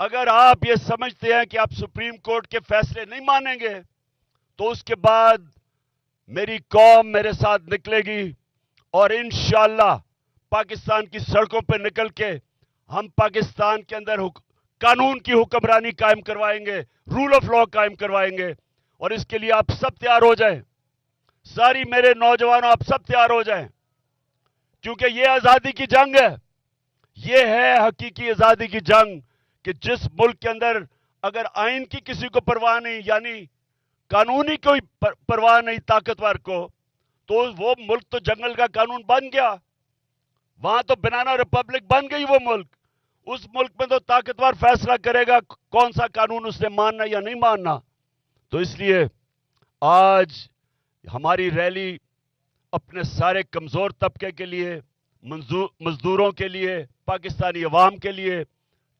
اگر آپ یہ سمجھتے ہیں کہ آپ سپریم کورٹ کے فیصلے نہیں مانیں گے تو اس کے بعد میری قوم میرے ساتھ نکلے گی اور انشاءاللہ پاکستان کی سڑکوں پہ نکل کے ہم پاکستان کے اندر قانون کی حکمرانی قائم کروائیں گے، رول آف لا قائم کروائیں گے، اور اس کے لیے آپ سب تیار ہو جائیں، ساری میرے نوجوانوں آپ سب تیار ہو جائیں، کیونکہ یہ آزادی کی جنگ ہے، یہ ہے حقیقی آزادی کی جنگ کہ جس ملک کے اندر اگر آئین کی کسی کو پرواہ نہیں، یعنی قانونی کوئی پرواہ نہیں طاقتور کو، تو وہ ملک تو جنگل کا قانون بن گیا، وہاں تو بنانا ریپبلک بن گئی وہ ملک، اس ملک میں تو طاقتور فیصلہ کرے گا کون سا قانون اس نے ماننا یا نہیں ماننا۔ تو اس لیے آج ہماری ریلی اپنے سارے کمزور طبقے کے لیے، مزدوروں کے لیے، پاکستانی عوام کے لیے،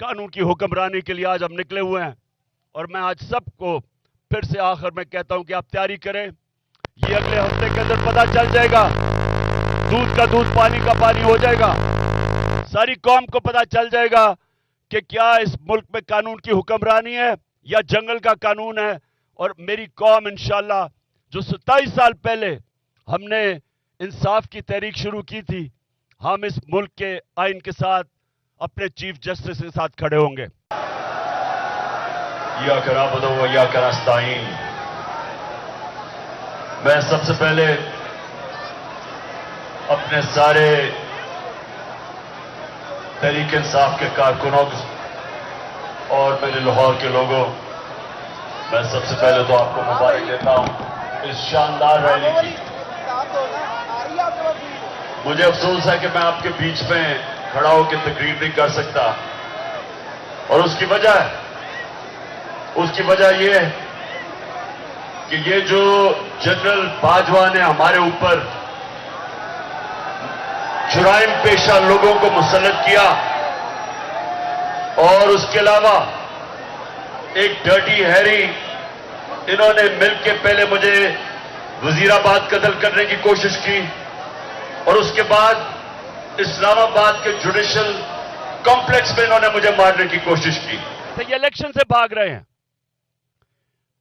قانون کی حکمرانی کے لیے آج ہم نکلے ہوئے ہیں، اور میں آج سب کو پھر سے آخر میں کہتا ہوں کہ آپ تیاری کریں، یہ اگلے ہفتے کے اندر پتہ چل جائے گا، دودھ کا دودھ پانی کا پانی ہو جائے گا، ساری قوم کو پتہ چل جائے گا کہ کیا اس ملک میں قانون کی حکمرانی ہے یا جنگل کا قانون ہے، اور میری قوم انشاءاللہ جو 27 سال پہلے ہم نے انصاف کی تحریک شروع کی تھی، ہم اس ملک کے آئین کے ساتھ اپنے چیف جسٹس کے ساتھ کھڑے ہوں گے۔ ایاک نعبد و ایاک نستعین۔ میں سب سے پہلے اپنے سارے تحریک انصاف کے کارکنوں اور میرے لاہور کے لوگوں، میں سب سے پہلے تو آپ کو مبارک دیتا ہوں اس شاندار ریلی کی۔ مجھے افسوس ہے کہ میں آپ کے بیچ میں کھڑا ہو کے تقریر نہیں کر سکتا، اور اس کی وجہ یہ ہے کہ یہ جو جنرل باجوہ نے ہمارے اوپر جرائم پیشہ لوگوں کو مسلط کیا، اور اس کے علاوہ ایک ڈرٹی ہیری انہوں نے مل کے پہلے مجھے وزیر آباد قتل کرنے کی کوشش کی، اور اس کے بعد اسلام آباد کے جوڈیشل کمپلیکس میں انہوں نے مجھے مارنے کی کوشش کی۔ یہ الیکشن سے بھاگ رہے ہیں،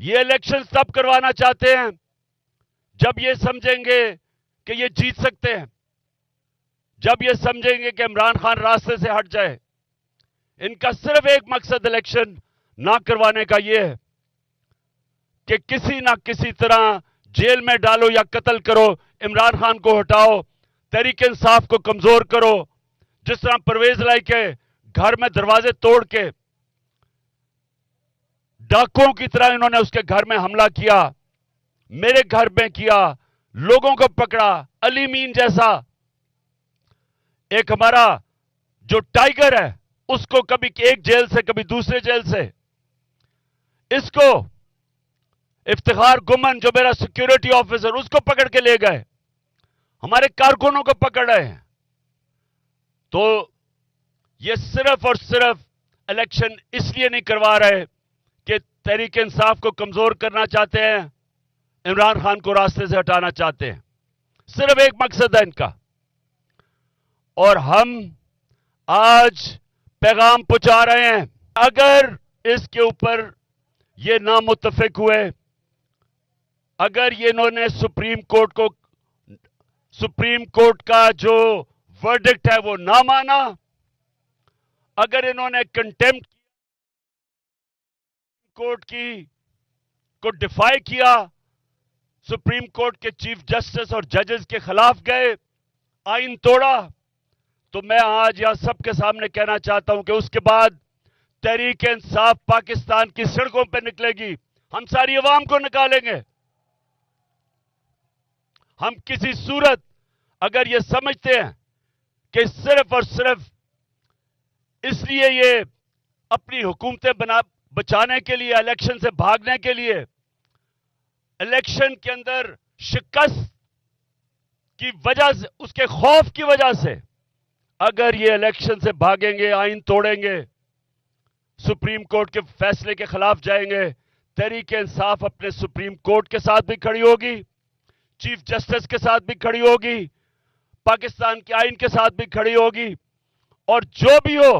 یہ الیکشن تب کروانا چاہتے ہیں جب یہ سمجھیں گے کہ یہ جیت سکتے ہیں، جب یہ سمجھیں گے کہ عمران خان راستے سے ہٹ جائے۔ ان کا صرف ایک مقصد الیکشن نہ کروانے کا یہ ہے کہ کسی نہ کسی طرح جیل میں ڈالو یا قتل کرو، عمران خان کو ہٹاؤ، تحریک انصاف کو کمزور کرو، جس طرح پرویز لائی کے گھر میں دروازے توڑ کے ڈاکوؤں کی طرح انہوں نے اس کے گھر میں حملہ کیا، میرے گھر میں کیا، لوگوں کو پکڑا، علی مین جیسا ایک ہمارا جو ٹائیگر ہے اس کو کبھی ایک جیل سے کبھی دوسرے جیل سے، اس کو افتخار گمن جو میرا سیکیورٹی آفیسر اس کو پکڑ کے لے گئے، ہمارے کارکنوں کو پکڑ رہے ہیں۔ تو یہ صرف اور صرف الیکشن اس لیے نہیں کروا رہے کہ تحریک انصاف کو کمزور کرنا چاہتے ہیں، عمران خان کو راستے سے ہٹانا چاہتے ہیں، صرف ایک مقصد ہے ان کا، اور ہم آج پیغام پہنچا رہے ہیں۔ اگر اس کے اوپر یہ نامتفق ہوئے، اگر یہ انہوں نے سپریم کورٹ کا جو ورڈکٹ ہے وہ نہ مانا، اگر انہوں نے کنٹیمپٹ کورٹ کو ڈیفائی کیا، سپریم کورٹ کے چیف جسٹس اور ججز کے خلاف گئے، آئین توڑا، تو میں آج یہاں سب کے سامنے کہنا چاہتا ہوں کہ اس کے بعد تحریک انصاف پاکستان کی سڑکوں پہ نکلے گی، ہم ساری عوام کو نکالیں گے۔ ہم کسی صورت اگر یہ سمجھتے ہیں کہ صرف اور صرف اس لیے یہ اپنی حکومتیں بچانے کے لیے، الیکشن سے بھاگنے کے لیے، الیکشن کے اندر شکست کی وجہ سے، اس کے خوف کی وجہ سے اگر یہ الیکشن سے بھاگیں گے، آئین توڑیں گے، سپریم کورٹ کے فیصلے کے خلاف جائیں گے، تحریک انصاف اپنے سپریم کورٹ کے ساتھ بھی کھڑی ہوگی، چیف جسٹس کے ساتھ بھی کھڑی ہوگی، پاکستان کے آئین کے ساتھ بھی کھڑی ہوگی، اور جو بھی ہو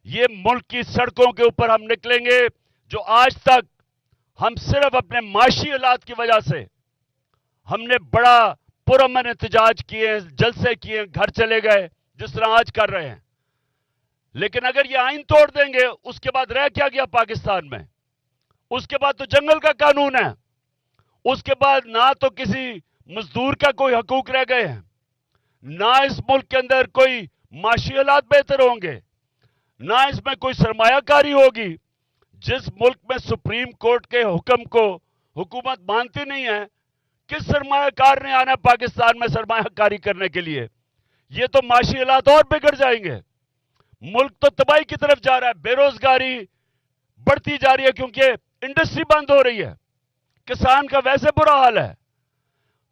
یہ ملک کی سڑکوں کے اوپر ہم نکلیں گے جو آج تک ہم صرف اپنے معاشی حالات کی وجہ سے ہم نے بڑا پرامن احتجاج کیے، جلسے کیے، گھر چلے گئے، جس طرح آج کر رہے ہیں. لیکن اگر یہ آئین توڑ دیں گے، اس کے بعد رہ کیا گیا پاکستان میں؟ اس کے بعد تو جنگل کا قانون ہے. اس کے بعد نہ تو کسی مزدور کا کوئی حقوق رہ گئے ہیں، نہ اس ملک کے اندر کوئی معاشی حالات بہتر ہوں گے، نہ اس میں کوئی سرمایہ کاری ہوگی. جس ملک میں سپریم کورٹ کے حکم کو حکومت مانتی نہیں ہے، کس سرمایہ کار نے آنا پاکستان میں سرمایہ کاری کرنے کے لیے؟ یہ تو معاشی حالات اور بگڑ جائیں گے. ملک تو تباہی کی طرف جا رہا ہے، بے روزگاری بڑھتی جا رہی ہے کیونکہ انڈسٹری بند ہو رہی ہے، کسان کا ویسے برا حال ہے،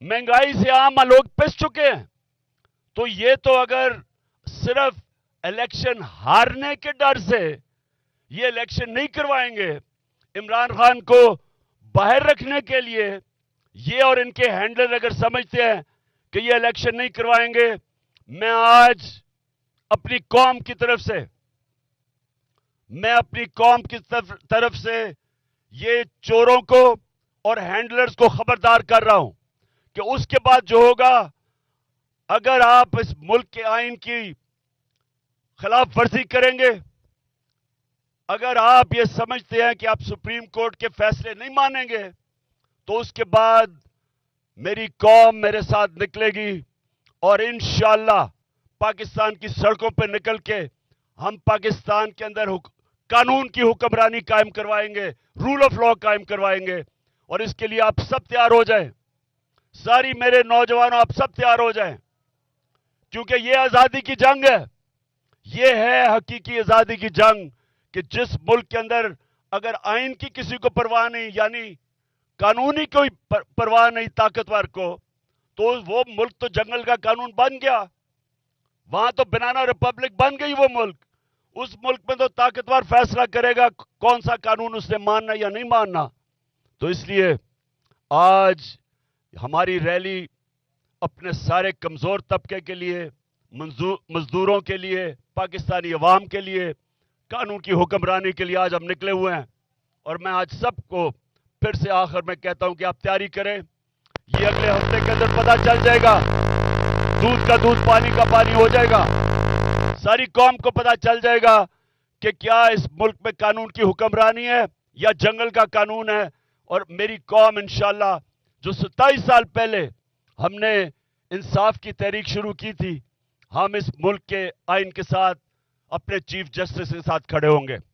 مہنگائی سے عام لوگ پس چکے ہیں. تو یہ تو اگر صرف الیکشن ہارنے کے ڈر سے یہ الیکشن نہیں کروائیں گے، عمران خان کو باہر رکھنے کے لیے یہ اور ان کے ہینڈلر اگر سمجھتے ہیں کہ یہ الیکشن نہیں کروائیں گے، میں آج اپنی قوم کی طرف سے یہ چوروں کو اور ہینڈلرز کو خبردار کر رہا ہوں کہ اس کے بعد جو ہوگا، اگر آپ اس ملک کے آئین کی خلاف ورزی کریں گے، اگر آپ یہ سمجھتے ہیں کہ آپ سپریم کورٹ کے فیصلے نہیں مانیں گے، تو اس کے بعد میری قوم میرے ساتھ نکلے گی اور انشاءاللہ پاکستان کی سڑکوں پہ نکل کے ہم پاکستان کے اندر قانون کی حکمرانی قائم کروائیں گے، رول آف لا قائم کروائیں گے. اور اس کے لیے آپ سب تیار ہو جائیں، ساری میرے نوجوانوں آپ سب تیار ہو جائیں، کیونکہ یہ آزادی کی جنگ ہے. یہ ہے حقیقی آزادی کی جنگ کہ جس ملک کے اندر اگر آئین کی کسی کو پرواہ نہیں، یعنی قانونی کوئی پرواہ نہیں طاقتور کو، تو وہ ملک تو جنگل کا قانون بن گیا، وہاں تو بنانا ریپبلک بن گئی وہ ملک. اس ملک میں تو طاقتور فیصلہ کرے گا کون سا قانون اس نے ماننا یا نہیں ماننا. تو اس لیے آج ہماری ریلی اپنے سارے کمزور طبقے کے لیے، مزدوروں کے لیے، پاکستانی عوام کے لیے، قانون کی حکمرانی کے لیے آج ہم نکلے ہوئے ہیں. اور میں آج سب کو پھر سے آخر میں کہتا ہوں کہ آپ تیاری کریں. یہ اگلے ہفتے کے اندر پتہ چل جائے گا، دودھ کا دودھ پانی کا پانی ہو جائے گا. ساری قوم کو پتہ چل جائے گا کہ کیا اس ملک میں قانون کی حکمرانی ہے یا جنگل کا قانون ہے. اور میری قوم انشاءاللہ جو 27 سال پہلے ہم نے انصاف کی تحریک شروع کی تھی، ہم اس ملک کے آئین کے ساتھ اپنے چیف جسٹس کے ساتھ کھڑے ہوں گے.